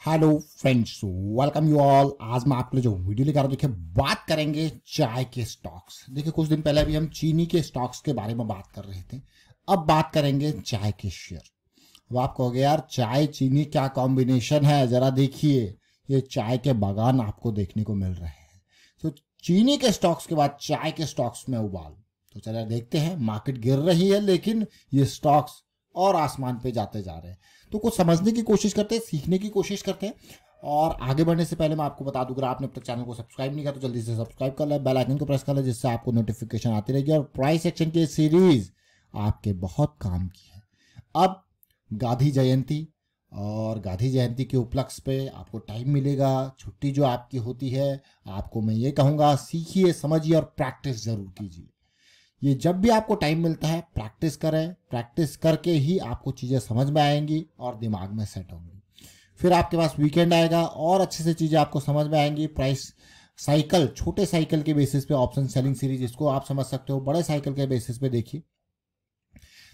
Hello friends, welcome you all. आज मैं आपके लिए जो वीडियो लेकर आ रहा हूं, देखिए बात करेंगे चाय के स्टॉक्स। देखिए कुछ दिन पहले अभी हम चीनी के स्टॉक्स के बारे में बात कर रहे थे, अब बात करेंगे चाय के शेयर। अब आप कहोगे यार चाय चीनी क्या कॉम्बिनेशन है, जरा देखिए ये चाय के बागान आपको देखने को मिल रहे हैं। तो चीनी के स्टॉक्स के बाद चाय के स्टॉक्स में उबाल। तो चलिए देखते हैं, मार्केट गिर रही है लेकिन ये स्टॉक्स और आसमान पे जाते जा रहे हैं। तो कुछ समझने की कोशिश करते हैं, सीखने की कोशिश करते हैं। और आगे बढ़ने से पहले मैं आपको बता दूं, अगर आपने अब तक चैनल को सब्सक्राइब नहीं किया तो जल्दी से सब्सक्राइब कर ले, बेल आइकन को प्रेस कर ले, जिससे आपको नोटिफिकेशन आती रहेगी। और प्राइस एक्शन की सीरीज आपके बहुत काम की है। अब गांधी जयंती और गांधी जयंती के उपलक्ष्य पे आपको टाइम मिलेगा, छुट्टी जो आपकी होती है, आपको मैं ये कहूँगा सीखिए, समझिए और प्रैक्टिस जरूर कीजिए। ये जब भी आपको टाइम मिलता है प्रैक्टिस करें, प्रैक्टिस करके ही आपको चीज़ें समझ में आएंगी और दिमाग में सेट होंगी। फिर आपके पास वीकेंड आएगा और अच्छे से चीज़ें आपको समझ में आएंगी। प्राइस साइकिल, छोटे साइकिल के बेसिस पे ऑप्शन सेलिंग सीरीज, इसको आप समझ सकते हो, बड़े साइकिल के बेसिस पे देखिए।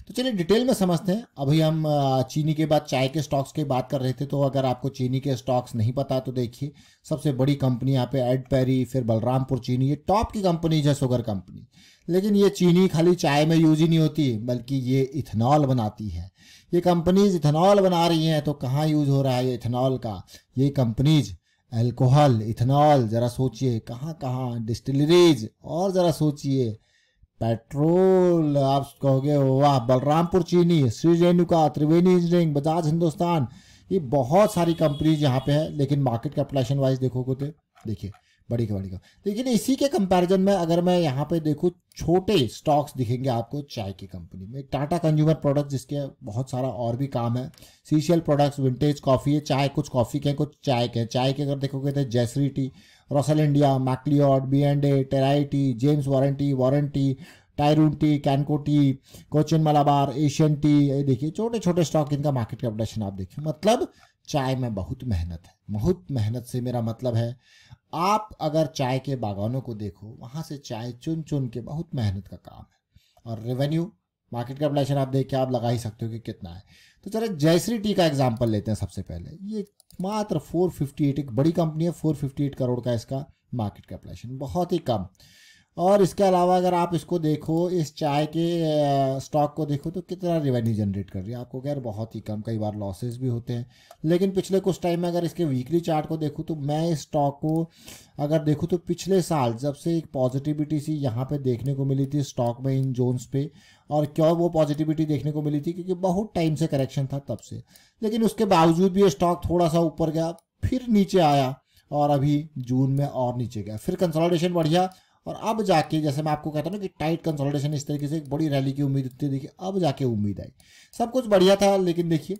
तो चलिए डिटेल में समझते हैं। अभी हम चीनी के बाद चाय के स्टॉक्स की बात कर रहे थे, तो अगर आपको चीनी के स्टॉक्स नहीं पता तो देखिए सबसे बड़ी कंपनी यहाँ पे एड पेरी, फिर बलरामपुर चीनी, ये टॉप की कंपनीज है, शुगर कंपनी। लेकिन ये चीनी खाली चाय में यूज ही नहीं होती, बल्कि ये इथेनॉल बनाती है। ये कंपनीज इथेनॉल बना रही हैं, तो कहाँ यूज हो रहा है ये इथेनॉल का? ये कंपनीज अल्कोहल, इथेनॉल, जरा सोचिए कहाँ कहाँ, डिस्टिलरीज, और जरा सोचिए पेट्रोल। आप कहोगे वाह, बलरामपुर चीनी, श्री रेणुका, त्रिवेणी इंजीनियरिंग, बजाज हिंदुस्तान, ये बहुत सारी कंपनीज यहाँ पे है। लेकिन मार्केट कैपिटलाइजेशन वाइज देखोगे तो देखिए बड़ी का बड़ी का। लेकिन इसी के कंपैरिजन में अगर मैं यहाँ पे देखूँ, छोटे स्टॉक्स दिखेंगे आपको चाय की कंपनी में। टाटा कंज्यूमर प्रोडक्ट, जिसके बहुत सारा और भी काम है, सीसीएल प्रोडक्ट्स, विंटेज कॉफी, ये चाय, कुछ कॉफी के कुछ चाय के। चाय के अगर देखोगे तो Jayshree tea, Rossell India, McLeod, B&A, Terai tea, James Warren tea, Tyroon tea, Kanco tea, Cochin Malabar, Asian tea, ये देखिए छोटे छोटे स्टॉक, इनका मार्केट कैपिटलाइजेशन आप देखिए। मतलब चाय में बहुत मेहनत है। बहुत मेहनत से मेरा मतलब है, आप अगर चाय के बागानों को देखो, वहां से चाय चुन चुन के, बहुत मेहनत का काम है। और रेवेन्यू, मार्केट कैपिटलाइजेशन आप देख के आप लगा ही सकते हो कि कितना है। तो चलो जयश्री टी का एग्जांपल लेते हैं सबसे पहले। ये मात्र 458, एक बड़ी कंपनी है, 458 करोड़ का इसका मार्केट कैपिटलाइजेशन, बहुत ही कम। और इसके अलावा अगर आप इसको देखो, इस चाय के स्टॉक को देखो तो कितना रेवेन्यू जनरेट कर रही है, आपको यार बहुत ही कम, कई बार लॉसेस भी होते हैं। लेकिन पिछले कुछ टाइम में अगर इसके वीकली चार्ट को देखूँ, तो मैं इस स्टॉक को अगर देखूँ तो पिछले साल जब से एक पॉजिटिविटी सी यहाँ पे देखने को मिली थी स्टॉक में, इन जोन्स पे। और क्यों वो पॉजिटिविटी देखने को मिली थी? क्योंकि बहुत टाइम से करेक्शन था तब से। लेकिन उसके बावजूद भी ये स्टॉक थोड़ा सा ऊपर गया, फिर नीचे आया, और अभी जून में और नीचे गया, फिर कंसोलिडेशन बढ़िया। और अब जाके, जैसे मैं आपको कहता हूँ ना कि टाइट कंसोलिडेशन, इस तरीके से एक बड़ी रैली की उम्मीद थी, देखिए अब जाके उम्मीद आई। सब कुछ बढ़िया था, लेकिन देखिए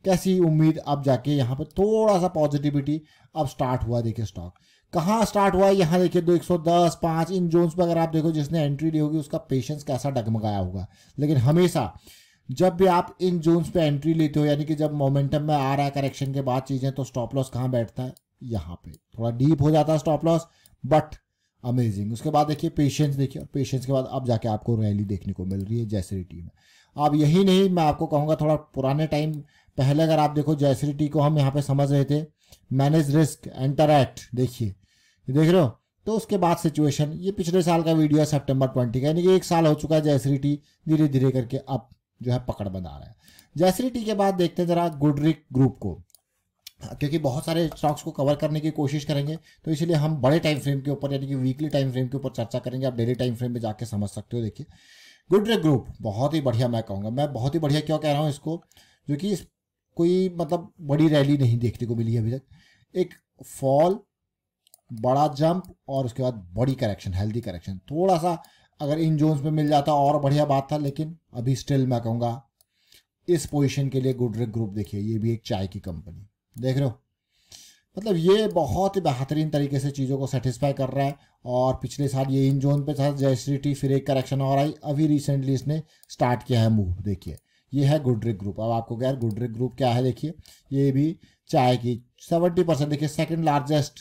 कैसी उम्मीद, अब जाके यहाँ पे थोड़ा सा पॉजिटिविटी अब स्टार्ट हुआ। देखिए स्टॉक कहाँ स्टार्ट हुआ है, यहाँ देखिए 210, 5, इन जोन्स पे अगर आप देखो, जिसने एंट्री ली होगी उसका पेशेंस कैसा डगमगाया होगा। लेकिन हमेशा जब भी आप इन जोन्स पे एंट्री लेते हो, यानी कि जब मोमेंटम में आ रहा है करेक्शन के बाद चीजें, तो स्टॉप लॉस कहाँ बैठता है? यहाँ पे थोड़ा डीप हो जाता है स्टॉप लॉस, बट अमेजिंग। उसके बाद देखिए पेशेंस, देखिए, और पेशेंस के बाद अब जाके आपको रैली देखने को मिल रही है जयश्री टी में। अब यही नहीं, मैं आपको कहूँगा थोड़ा पुराने टाइम पहले अगर आप देखो, जयश्री टी को हम यहाँ पे समझ रहे थे मैनेज रिस्क, एंटर एक्ट, देखिए ये देख रहे हो। तो उसके बाद सिचुएशन, ये पिछले साल का वीडियो है, सितंबर 20 का, यानी कि 1 साल हो चुका है। जयश्री टी धीरे धीरे करके अब जो है पकड़ बना रहा है। जयश्री टी के बाद देखते हैं जरा गुडरिक ग्रुप को, क्योंकि बहुत सारे स्टॉक्स को कवर करने की कोशिश करेंगे, तो इसलिए हम बड़े टाइम फ्रेम के ऊपर, यानी कि वीकली टाइम फ्रेम के ऊपर चर्चा करेंगे। आप डेली टाइम फ्रेम में जाके समझ सकते हो। देखिए गुडरिक ग्रुप बहुत ही बढ़िया, मैं कहूँगा, मैं बहुत ही बढ़िया क्यों कह रहा हूँ इसको, क्योंकि कोई मतलब बड़ी रैली नहीं देखने को मिली अभी तक। एक फॉल, बड़ा जंप, और उसके बाद बड़ी करेक्शन, हेल्दी करेक्शन। थोड़ा सा अगर इन जोन्स में मिल जाता और बढ़िया बात था, लेकिन अभी स्टिल मैं कहूँगा इस पोजीशन के लिए गुडरिक ग्रुप, देखिए ये भी एक चाय की कंपनी, देख रहे हो। मतलब ये बहुत ही बेहतरीन तरीके से चीज़ों को सेटिस्फाई कर रहा है। और पिछले साल ये इन जोन पे था जयश्री टी, फिर एक करेक्शन और आई, अभी रिसेंटली इसने स्टार्ट किया है मूव। देखिए ये है गुडरिक ग्रुप। अब आपको क्या है, गुडरिक ग्रुप क्या है, देखिए ये भी चाय की 70%, देखिए सेकंड लार्जेस्ट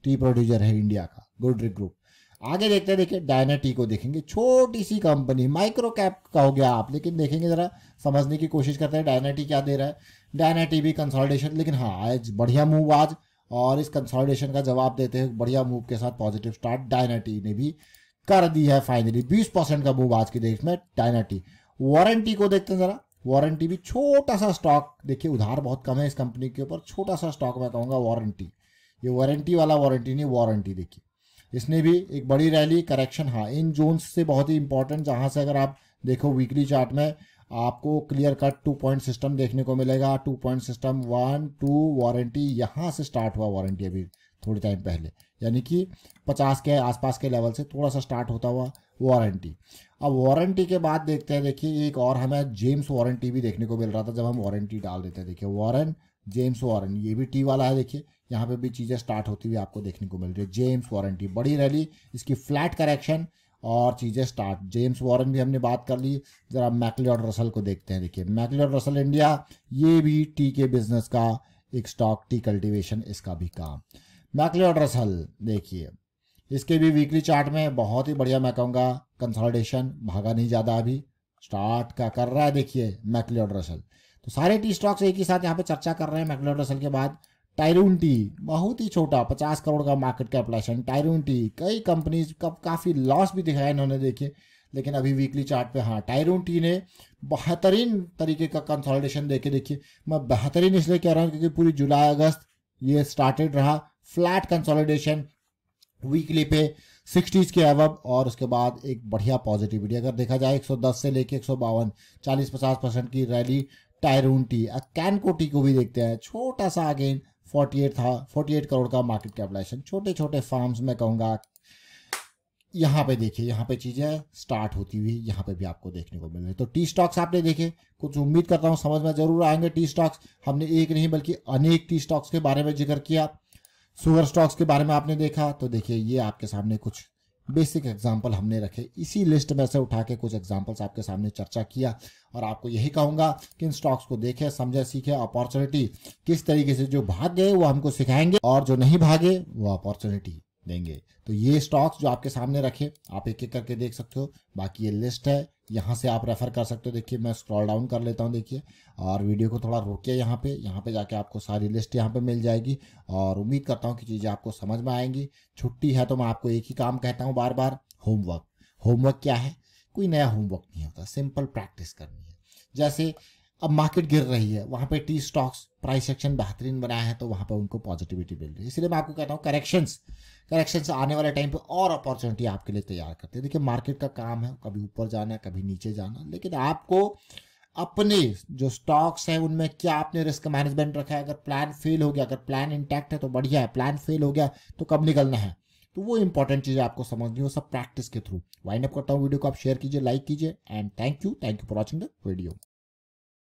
टी प्रोड्यूसर है इंडिया का गुडरिक ग्रुप। आगे देखते हैं, देखिए डायनाटी को देखेंगे, छोटी सी कंपनी, माइक्रो कैप का हो गया आप, लेकिन देखेंगे जरा समझने की कोशिश करते हैं डायनाटी क्या दे रहा है। डायनाटी भी कंसोलिडेशन, लेकिन हाँ आज बढ़िया मूव आज, और इस कंसोलिडेशन का जवाब देते हैं बढ़िया मूव के साथ पॉजिटिव स्टार्ट डायनाटी ने भी कर दी है फाइनली। 20% का मूव आज की डेट में डायनाटी। वारंटी को देखते हैं जरा, वारंटी भी छोटा सा स्टॉक, देखिए उधार बहुत कम है इस कंपनी के ऊपर, छोटा सा स्टॉक मैं कहूँगा वारंटी, ये वारंटी वाला वारंटी नहीं, वारंटी देखिए इसने भी एक बड़ी रैली करेक्शन, हाँ इन जोन्स से बहुत ही इंपॉर्टेंट, जहां से अगर आप देखो वीकली चार्ट में आपको क्लियर कट 2 पॉइंट सिस्टम देखने को मिलेगा। 2 पॉइंट सिस्टम 1 2 वारंटी, यहाँ से स्टार्ट हुआ वारंटी अभी थोड़ी टाइम पहले, यानी कि 50 के आसपास के लेवल से थोड़ा सा स्टार्ट होता हुआ वारंटी। अब वारंटी के बाद देखते हैं, देखिए एक और हमें जेम्स वारंटी भी देखने को मिल रहा था जब हम वारंटी डाल देते हैं। देखिए वॉरेन जेम्स वॉरेन, ये भी टी वाला है, देखिए यहाँ पे भी चीज़ें स्टार्ट होती हुई आपको देखने को मिल रही है। जेम्स वारंटी बड़ी रैली, इसकी फ्लैट करेक्शन और चीज़ें स्टार्ट। जेम्स वॉरेन भी हमने बात कर ली, जरा मैक्लियोड रसल को देखते हैं। देखिए मैक्लियोड रसल इंडिया, ये भी टी के बिजनेस का एक स्टॉक, टी कल्टीवेशन इसका भी काम। मैक्लियोड रसल देखिए, इसके भी वीकली चार्ट में बहुत ही बढ़िया मैं कहूँगा कंसोलिडेशन, भागा नहीं ज़्यादा, अभी स्टार्ट का कर रहा है। देखिए मैक्लियोड रसल, तो सारे टी स्टॉक्स एक ही साथ यहाँ पे चर्चा कर रहे हैं। मैक्लियोड रसल के बाद टायरून टी, बहुत ही छोटा 50 करोड़ का मार्केट कैपिटलाइजेशन। टायरून टी कई कंपनीज का काफ़ी लॉस भी दिखाया इन्होंने देखिए, लेकिन अभी वीकली चार्ट पे हाँ टायरून टी ने बेहतरीन तरीके का कंसोलिडेशन देखे। देखिए मैं बेहतरीन इसलिए कह रहा हूँ क्योंकि पूरी जुलाई अगस्त ये स्टार्टेड रहा फ्लैट कंसोलिडेशन वीकली पे 60s के अबव, और उसके बाद एक बढ़िया पॉजिटिविटी अगर देखा जाए 110 से लेके 152 40-50% की रैली टायरून टी। कैनको टी को भी देखते हैं, छोटा सा अगेन 48 करोड़ का मार्केट कैपिटलाइजेशन, छोटे छोटे फार्म्स में कहूँगा। यहाँ पे देखिए, यहाँ पे चीज़ें स्टार्ट होती हुई यहाँ पे भी आपको देखने को मिल रही है। तो टी स्टॉक्स आपने देखे, कुछ उम्मीद करता हूँ समझ में जरूर आएंगे। टी स्टॉक्स हमने एक नहीं बल्कि अनेक टी स्टॉक्स के बारे में जिक्र किया, शुगर स्टॉक्स के बारे में आपने देखा। तो देखिए ये आपके सामने कुछ बेसिक एग्जाम्पल हमने रखे, इसी लिस्ट में से उठा के कुछ एग्जाम्पल्स आपके सामने चर्चा किया, और आपको यही कहूँगा कि इन स्टॉक्स को देखें, समझे, सीखे, अपॉर्चुनिटी किस तरीके से, जो भाग गए वो हमको सिखाएंगे और जो नहीं भागे वो अपॉर्चुनिटी देंगे। तो ये स्टॉक्स जो आपके सामने रखे आप एक एक करके देख सकते हो, बाकी ये लिस्ट है, यहाँ से आप रेफर कर सकते हो। देखिए मैं स्क्रॉल डाउन कर लेता हूँ, देखिए, और वीडियो को थोड़ा रोकिए, यहाँ पे जाके आपको सारी लिस्ट यहाँ पे मिल जाएगी, और उम्मीद करता हूँ कि चीज़ें आपको समझ में आएंगी। छुट्टी है तो मैं आपको एक ही काम कहता हूँ बार बार, होमवर्क। होमवर्क क्या है? कोई नया होमवर्क नहीं होता, सिंपल प्रैक्टिस करनी है। जैसे अब मार्केट गिर रही है, वहाँ पे टी स्टॉक्स प्राइस एक्शन बेहतरीन बनाया है, तो वहाँ पे उनको पॉजिटिविटी मिल रही है। इसलिए मैं आपको कहता हूँ करेक्शंस आने वाले टाइम पे और अपॉर्चुनिटी आपके लिए तैयार करते हैं। देखिए मार्केट का काम है कभी ऊपर जाना है कभी नीचे जाना, लेकिन आपको अपने जो स्टॉक्स हैं उनमें क्या आपने रिस्क मैनेजमेंट रखा है। अगर प्लान फेल हो गया, अगर प्लान इंटैक्ट है तो बढ़िया है, प्लान फेल हो गया तो कब निकलना है, तो वो इंपॉर्टेंट चीज़ें आपको समझनी हो, सब प्रैक्टिस के थ्रू। वाइंड अप करता हूँ वीडियो को, आप शेयर कीजिए, लाइक कीजिए, and thank you for watching the video.